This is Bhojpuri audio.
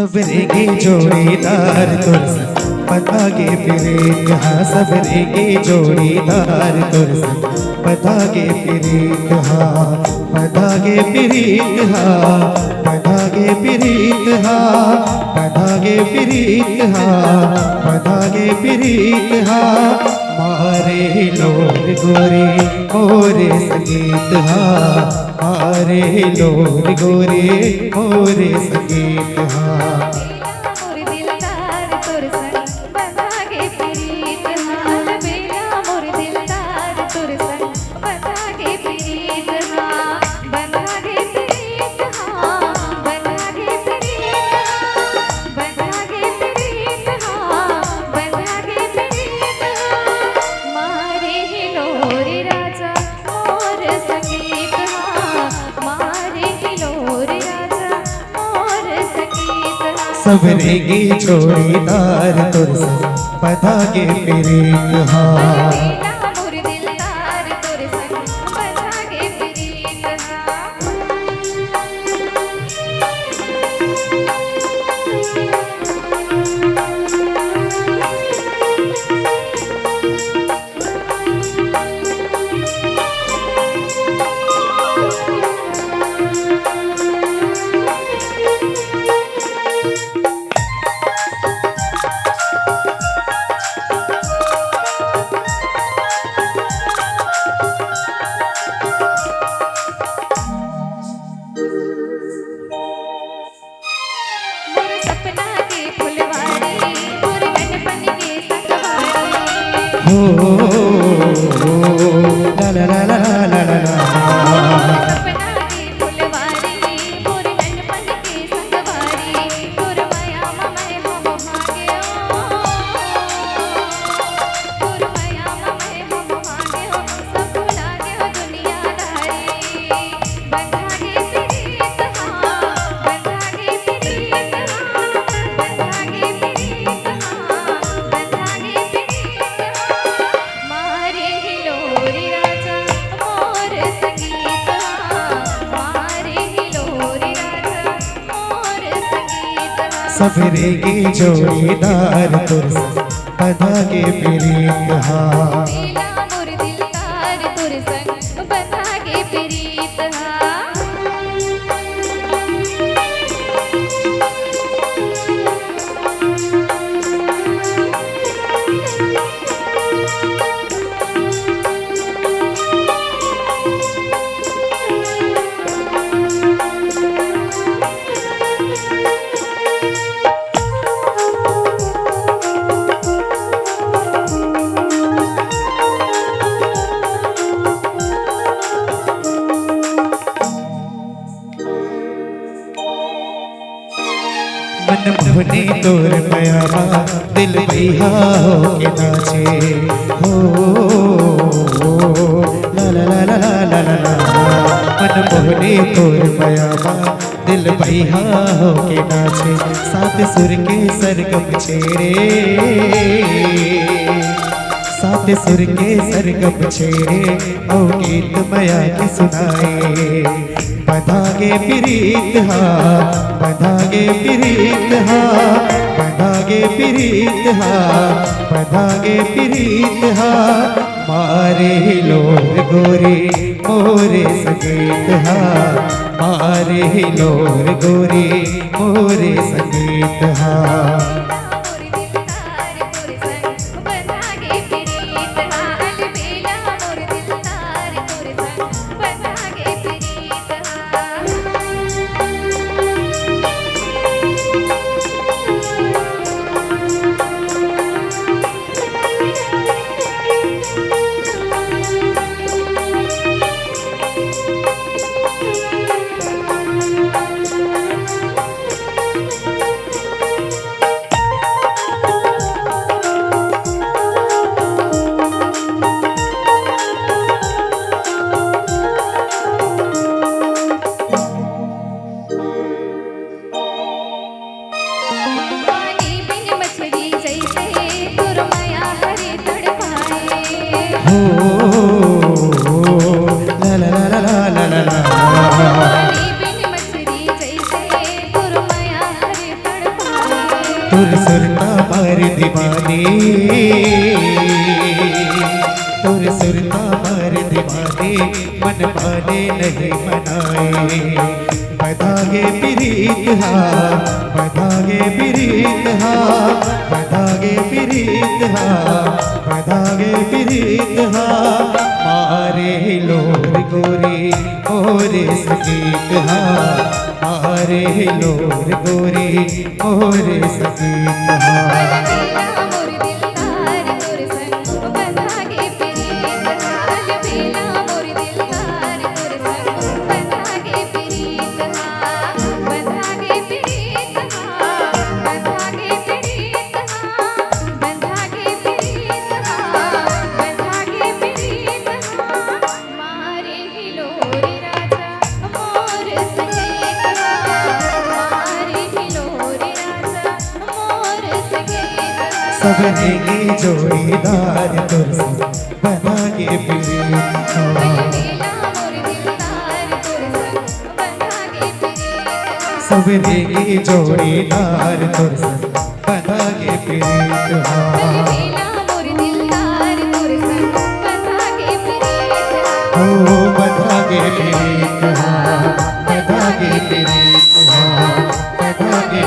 सबरेगे जोड़ीदार तुरस पतागे प्रीत हाँ सबरेगे जोड़ीदार तुरस पतागे प्रीत हाँ पतागे प्रीत हाँ पतागे प्रीत हाँ पतागे प्रीत हाँ पतागे प्रीत हाँ मारे लोर गोरे मोरे संगीत हाँ मारे लोर गोरे मोरे संगीत हाँ सबरेगी जोड़ीदार तुरस पतागे प्रीत हाँ ला ला ला ला ला ला ला सबरेगी जोड़ीदार तुरस पतागे प्रीत हाँ मन मोहने तोर पयामा दिल बिहा हो के नाचे हो ला ला ला ला ला ला ला मन मोहने तोर पयामा दिल बिहा हो के नाचे सात सुर के सरगम छेड़े सात सुर के सरगम छेड़े औ गीत मया के सुनाए पतागे प्रीत हाँ पतागे प्रीत हाँ पतागे प्रीत हाँ पतागे प्रीत हाँ मारे लोर गोरे मोरे संगीत हाँ मारे लोर गोरे मोरे संगीत हाँ दीवानी तोर सुरता मार दीवानी मन माने नहीं मनाए बधागे प्रीत हा बधागे प्रीत हा बधागे प्रीत हा बधागे प्रीत हा मारे लोर गोरी और सकीत हा मारे लोर गोरी और सकीत हा सब देंगे जोड़ीदार तुझसे बनागे प्रीत सब देंगे जोड़ीदार तुझसे बनागे प्रीत हो बधागे प्रीत बधागे प्रीत बधागे